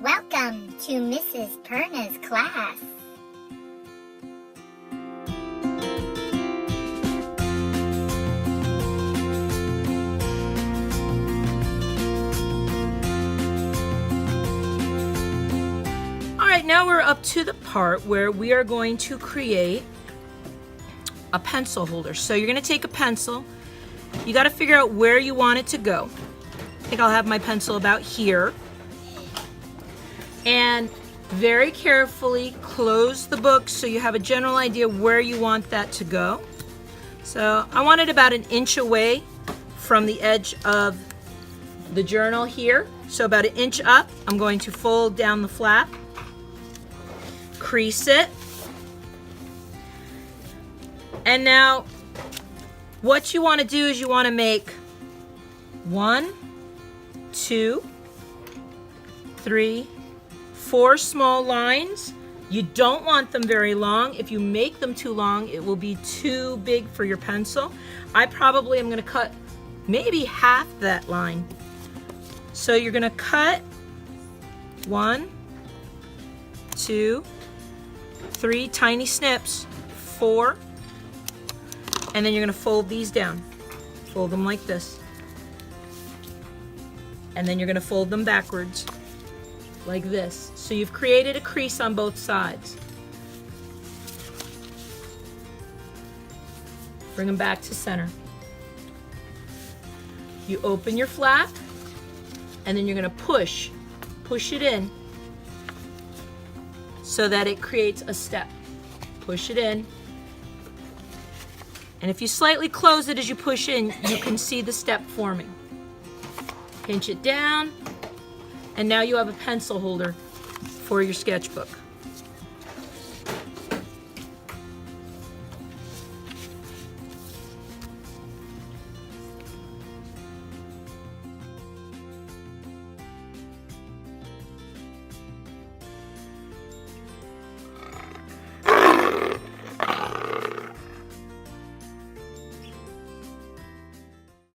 Welcome to Mrs. Perna's class. All right, now we're up to the part where we are going to create a pencil holder. So you're going to take a pencil. You got to figure out where you want it to go. I think I'll have my pencil about here. And very carefully close the book so you have a general idea where you want that to go. So I want it about an inch away from the edge of the journal here. So about an inch up, I'm going to fold down the flap, crease it. And now what you want to do is you want to make 1, 2, 3, 4 small lines. You don't want them very long. If you make them too long, it will be too big for your pencil. I probably am going to cut maybe half that line. So you're going to cut 1, 2, 3 tiny snips, 4, and then you're going to fold these down. Fold them like this. And then you're going to fold them backwards like this. So you've created a crease on both sides. Bring them back to center. You open your flap, and then you're going to push it in so that it creates a step. Push it in. And if you slightly close it as you push in, you can see the step forming. Pinch it down, and now you have a pencil holder for your sketchbook.